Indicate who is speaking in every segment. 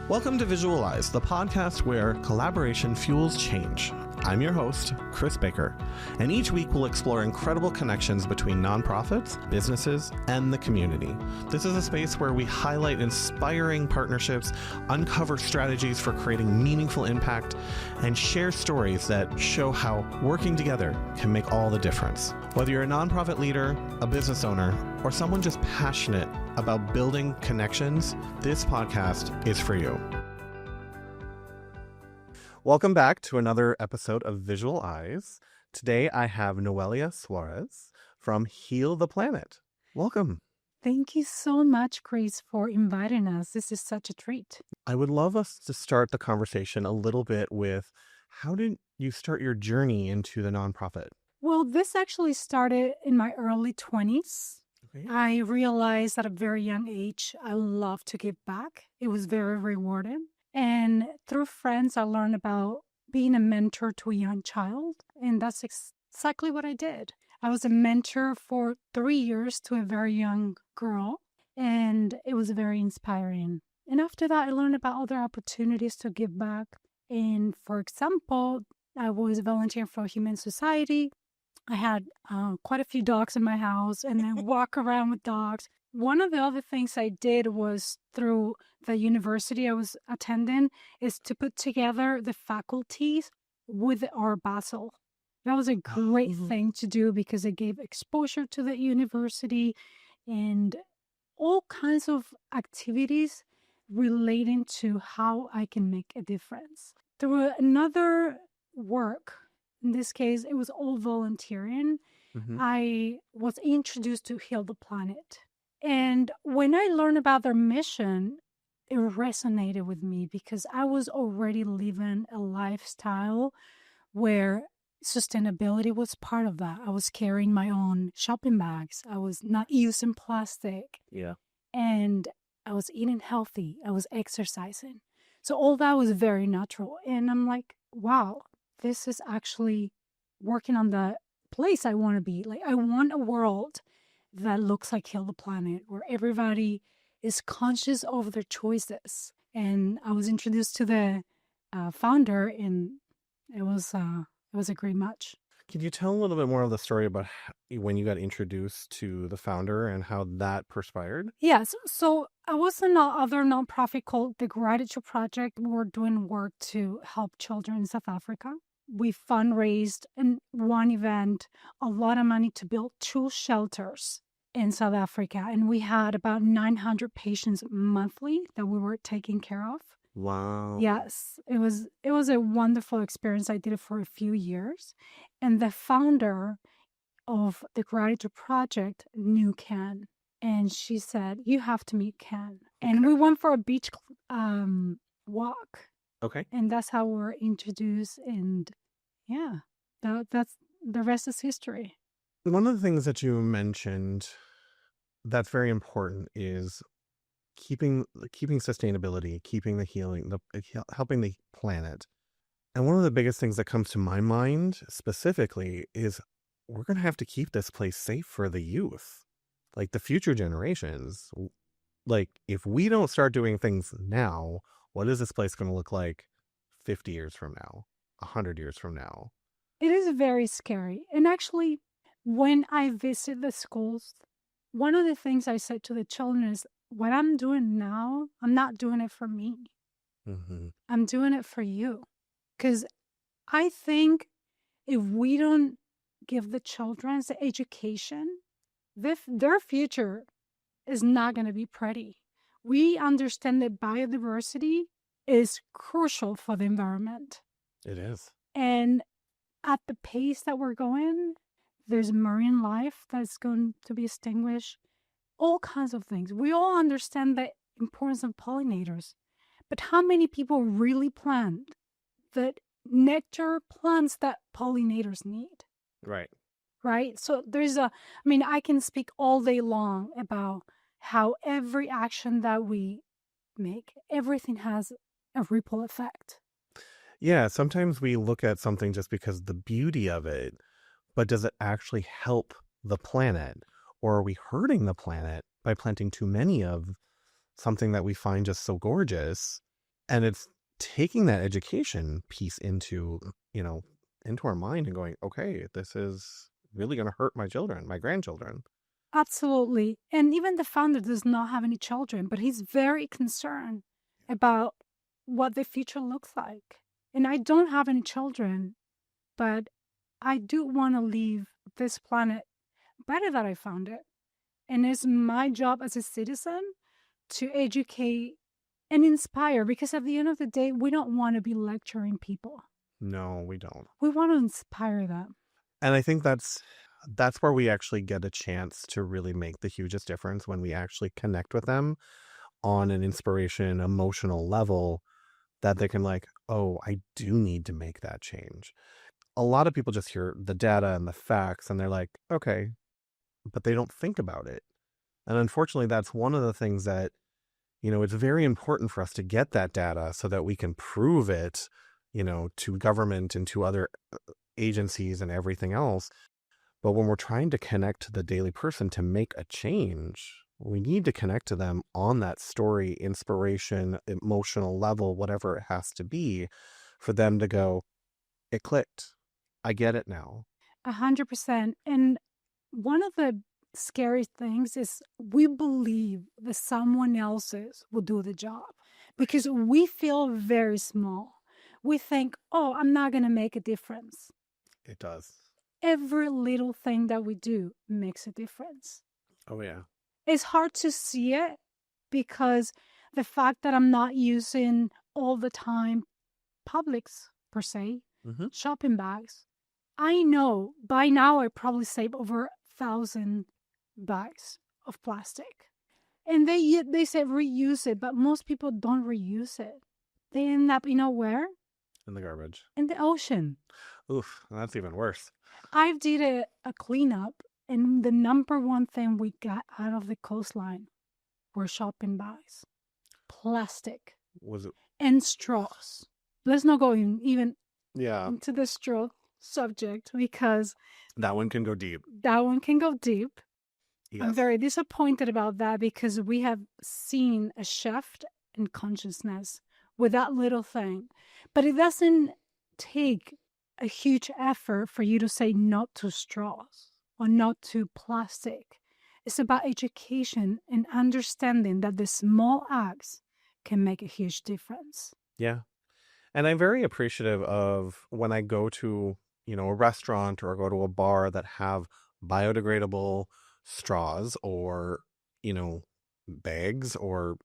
Speaker 1: Welcome to Visualize, the podcast where collaboration fuels change. I'm your host, Chris Baker, and each week we'll explore incredible connections between nonprofits, businesses, and the community. This is a space where we highlight inspiring partnerships, uncover strategies for creating meaningful impact, and share stories that show how working together can make all the difference. Whether you're a nonprofit leader, a business owner, or someone just passionate about building connections, this podcast is for you. Welcome back to another episode of Visual Eyes. Today I have Noelia Suarez from Heal the Planet. Welcome.
Speaker 2: Thank you so much, Grace, for inviting us. This is such a treat.
Speaker 1: I would love us to start the conversation a little bit with, how did you start your journey into the nonprofit?
Speaker 2: Well, this actually started in my early 20s.
Speaker 1: Okay.
Speaker 2: I realized at a very young age, I love to give back. It was very rewarding. And through friends, I learned about being a mentor to a young child. And that's exactly what I did. I was a mentor for 3 years to a very young girl. And it was very inspiring. And after that, I learned about other opportunities to give back. And for example, I was volunteering for Humane Society. I had quite a few dogs in my house and then walk around with dogs. One of the other things I did was through the university I was attending is to put together the faculties with our Basel. That was a great thing to do because it gave exposure to the university and all kinds of activities relating to how I can make a difference. Through another work, in this case, it was all volunteering. I was introduced to Heal the Planet. And when I learned about their mission, it resonated with me because I was already living a lifestyle where sustainability was part of that. I was carrying my own shopping bags. I was not using plastic.
Speaker 1: Yeah.
Speaker 2: And I was eating healthy. I was exercising. So all that was very natural. And I'm like, wow, this is actually working on the place I want to be. Like, I want a world that looks like Heal the Planet, where everybody is conscious of their choices. And I was introduced to the founder, and it was a great match.
Speaker 1: Can you tell a little bit more of the story about when you got introduced to the founder and how that perspired?
Speaker 2: Yes. So I was in another nonprofit called the Gratitude Project. We're doing work to help children in South Africa. We fundraised in one event a lot of money to build 2 shelters in South Africa. And we had about 900 patients monthly that we were taking care of.
Speaker 1: Wow.
Speaker 2: Yes, it was a wonderful experience. I did it for a few years. And the founder of the Gratitude Project knew Ken. And she said, you have to meet Ken. And we went for a beach walk.
Speaker 1: Okay.
Speaker 2: And that's how we were introduced. And yeah, that's the rest is history.
Speaker 1: One of the things that you mentioned that's very important is keeping sustainability, keeping the healing, helping the planet. And one of the biggest things that comes to my mind specifically is we're going to have to keep this place safe for the youth, like the future generations. Like, if we don't start doing things now, what is this place going to look like 50 years from now, 100 years from now?
Speaker 2: It is very scary. And actually, when I visit the schools, one of the things I said to the children is, what I'm doing now, I'm not doing it for me. I'm doing it for you. Because I think if we don't give the children the education, their future is not going to be pretty. We understand that biodiversity is crucial for the environment.
Speaker 1: It is.
Speaker 2: And at the pace that we're going, there's marine life that's going to be extinguished. All kinds of things. We all understand the importance of pollinators. But how many people really plant the nectar plants that pollinators need?
Speaker 1: Right.
Speaker 2: Right? So I can speak all day long about how every action that we make, everything has a ripple effect.
Speaker 1: Yeah, sometimes we look at something just because the beauty of it, but does it actually help the planet? Or are we hurting the planet by planting too many of something that we find just so gorgeous And it's taking that education piece into our mind and going, okay, this is really going to hurt my children, my grandchildren.
Speaker 2: Absolutely. And even the founder does not have any children, but he's very concerned about what the future looks like. And I don't have any children, but I do want to leave this planet better than I found it. And it's my job as a citizen to educate and inspire, because at the end of the day, we don't want to be lecturing people.
Speaker 1: No, we don't.
Speaker 2: We want to inspire them.
Speaker 1: And I think that's where we actually get a chance to really make the hugest difference, when we actually connect with them on an inspiration, emotional level, that they can like, oh, I do need to make that change. A lot of people just hear the data and the facts and they're like, okay, but they don't think about it. And unfortunately, that's one of the things that, it's very important for us to get that data so that we can prove it, to government and to other agencies and everything else. But when we're trying to connect to the daily person to make a change, we need to connect to them on that story, inspiration, emotional level, whatever it has to be, for them to go, it clicked. I get it now.
Speaker 2: 100%. And one of the scary things is we believe that someone else's will do the job because we feel very small. We think, oh, I'm not going to make a difference.
Speaker 1: It does.
Speaker 2: Every little thing that we do makes a difference.
Speaker 1: Oh, yeah.
Speaker 2: It's hard to see it because the fact that I'm not using all the time Publix, per se, shopping bags. I know by now I probably save over 1,000 bags of plastic. And they say reuse it, but most people don't reuse it. They end up, where?
Speaker 1: In the garbage.
Speaker 2: In the ocean.
Speaker 1: Oof, that's even worse.
Speaker 2: I did a cleanup, and the number one thing we got out of the coastline were shopping bags, plastic,
Speaker 1: Was it?
Speaker 2: and straws. Let's not go even
Speaker 1: into
Speaker 2: the straw subject because
Speaker 1: that one can go deep. Yes.
Speaker 2: I'm very disappointed about that because we have seen a shift in consciousness with that little thing. But it doesn't take a huge effort for you to say not to straws or not to plastic. It's about education and understanding that the small acts can make a huge difference.
Speaker 1: Yeah. And I'm very appreciative of when I go to, a restaurant or go to a bar that have biodegradable straws or, bags or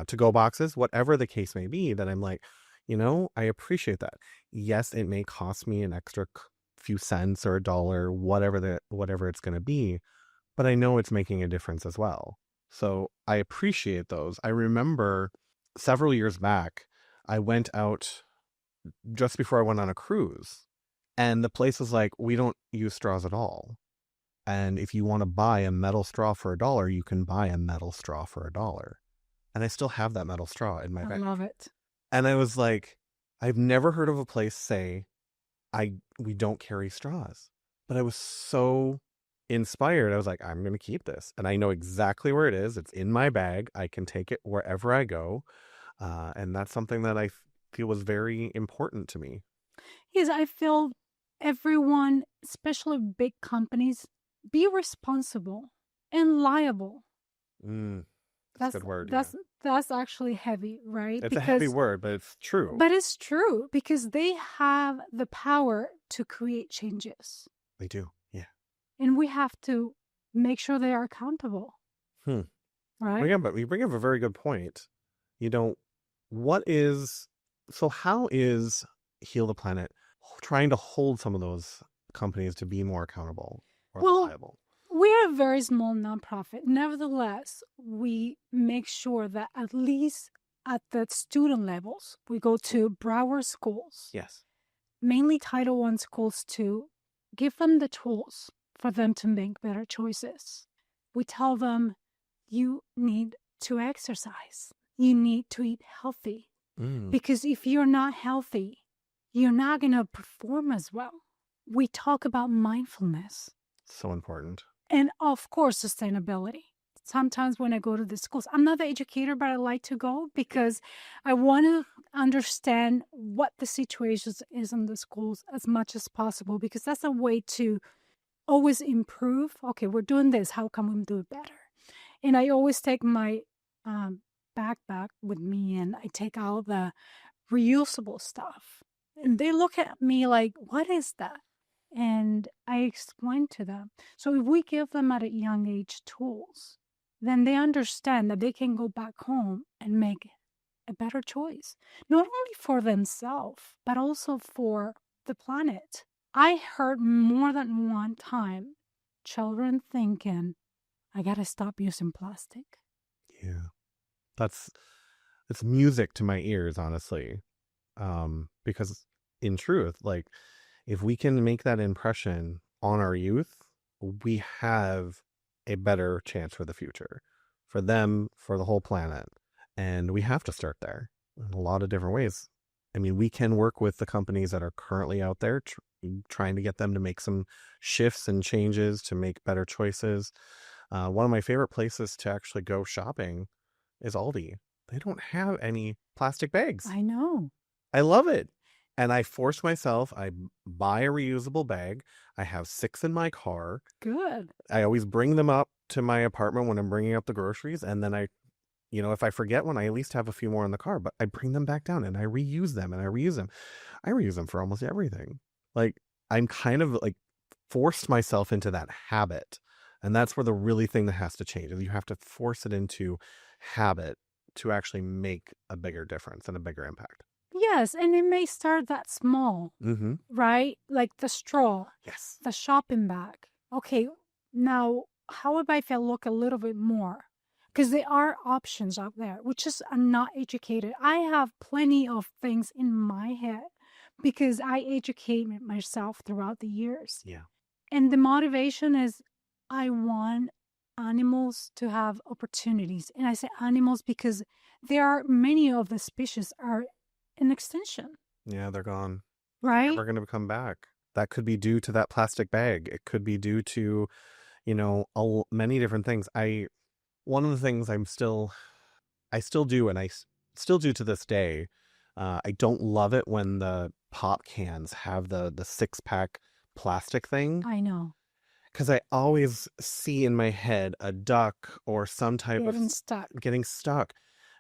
Speaker 1: to-go boxes, whatever the case may be, that I'm like, I appreciate that. Yes, it may cost me an extra few cents or $1, whatever it's going to be, but I know it's making a difference as well. So I appreciate those. I remember several years back, I went out just before I went on a cruise, and the place was like, we don't use straws at all. And if you want to buy a metal straw for $1, you can buy a metal straw for $1. And I still have that metal straw in my bag.
Speaker 2: I love it.
Speaker 1: And I was like, I've never heard of a place say, we don't carry straws. But I was so inspired. I was like, I'm going to keep this. And I know exactly where it is. It's in my bag. I can take it wherever I go. And that's something that I feel was very important to me.
Speaker 2: Yes, I feel everyone, especially big companies, be responsible and liable.
Speaker 1: That's a good word.
Speaker 2: That's actually heavy, right?
Speaker 1: It's a heavy word, but it's true.
Speaker 2: But it's true because they have the power to create changes.
Speaker 1: They do, yeah.
Speaker 2: And we have to make sure they are accountable. Right?
Speaker 1: Well, yeah, but you bring up a very good point. How is Heal the Planet trying to hold some of those companies to be more accountable or liable?
Speaker 2: We're a very small nonprofit. Nevertheless, we make sure that at least at the student levels, we go to Broward schools.
Speaker 1: Yes.
Speaker 2: Mainly Title I schools to give them the tools for them to make better choices. We tell them, you need to exercise. You need to eat healthy. Because if you're not healthy, you're not going to perform as well. We talk about mindfulness.
Speaker 1: So important.
Speaker 2: And of course, sustainability. sometimes when I go to the schools, I'm not the educator, but I like to go because I want to understand what the situation is in the schools as much as possible, because that's a way to always improve. Okay, we're doing this. How can we do it better? And I always take my backpack with me, and I take out the reusable stuff. And they look at me like, what is that? And I explain to them. So if we give them at a young age tools, then they understand that they can go back home and make a better choice, not only for themselves, but also for the planet. I heard more than one time children thinking, I got to stop using plastic.
Speaker 1: Yeah. It's music to my ears, honestly. Because in truth, like, if we can make that impression on our youth, we have a better chance for the future, for them, for the whole planet. And we have to start there in a lot of different ways. I mean, we can work with the companies that are currently out there, trying to get them to make some shifts and changes to make better choices. One of my favorite places to actually go shopping is Aldi. They don't have any plastic bags.
Speaker 2: I know.
Speaker 1: I love it. And I force myself, I buy a reusable bag. I have 6 in my car.
Speaker 2: Good.
Speaker 1: I always bring them up to my apartment when I'm bringing up the groceries. And then if I forget one, I at least have a few more in the car. But I bring them back down and I reuse them and I reuse them. I reuse them for almost everything. Like, I'm kind of like forced myself into that habit. And that's where the really thing that has to change is you have to force it into habit to actually make a bigger difference and a bigger impact.
Speaker 2: Yes, and it may start that small, right? Like the straw,
Speaker 1: Yes,
Speaker 2: the shopping bag. Okay, now how about if I look a little bit more? Because there are options out there, which is I'm not educated. I have plenty of things in my head because I educate myself throughout the years.
Speaker 1: Yeah.
Speaker 2: And the motivation is I want animals to have opportunities. And I say animals because there are many of the species are in extinction.
Speaker 1: Yeah, they're gone.
Speaker 2: Right?
Speaker 1: Never going to come back. That could be due to that plastic bag. It could be due to, many different things. One of the things I still do, and I still do to this day. I don't love it when the pop cans have the 6-pack plastic thing.
Speaker 2: I know.
Speaker 1: Because I always see in my head a duck or some type of getting stuck.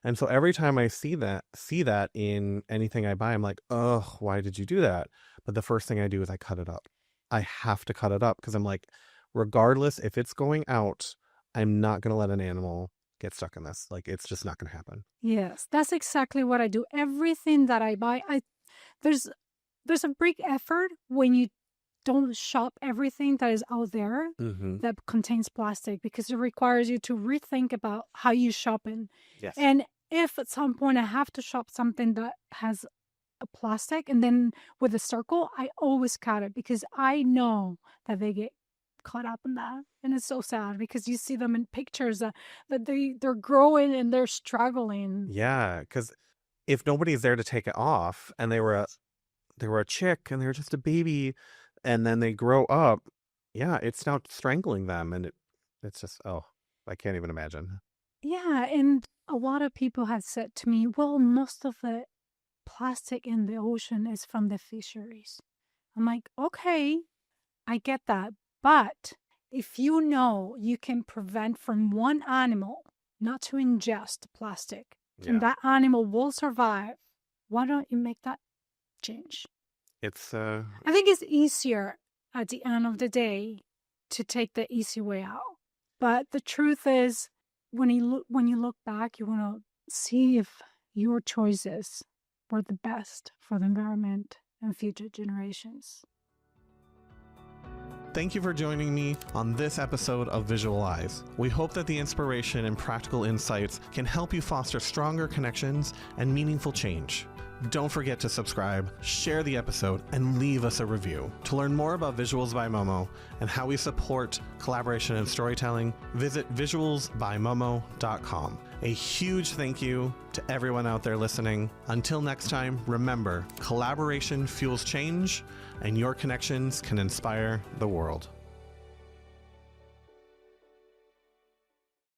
Speaker 1: And so every time I see that in anything I buy, I'm like, oh, why did you do that? But the first thing I do is I cut it up. I have to cut it up because I'm like, regardless if it's going out, I'm not going to let an animal get stuck in this. Like, it's just not going to happen.
Speaker 2: Yes, that's exactly what I do. Everything that I buy, there's a big effort when you don't shop everything that is out there that contains plastic, because it requires you to rethink about how you shopping.
Speaker 1: Yes.
Speaker 2: And if at some point I have to shop something that has a plastic and then with a circle, I always cut it because I know that they get caught up in that. And it's so sad because you see them in pictures that they're growing and they're struggling.
Speaker 1: Yeah, because if nobody's there to take it off and they were a chick and they were just a baby, and then they grow up, yeah, it's now strangling them. And it's just, I can't even imagine.
Speaker 2: Yeah, and a lot of people have said to me, well, most of the plastic in the ocean is from the fisheries. I'm like, okay, I get that. But if you can prevent from one animal not to ingest plastic, and that animal will survive, why don't you make that change?
Speaker 1: I
Speaker 2: think it's easier at the end of the day to take the easy way out. But the truth is, when you look back, you want to see if your choices were the best for the environment and future generations.
Speaker 1: Thank you for joining me on this episode of Visualize. We hope that the inspiration and practical insights can help you foster stronger connections and meaningful change. Don't forget to subscribe, share the episode, and leave us a review. To learn more about Visuals by Momo and how we support collaboration and storytelling, visit visualsbymomo.com. A huge thank you to everyone out there listening. Until next time, remember, collaboration fuels change, and your connections can inspire the world.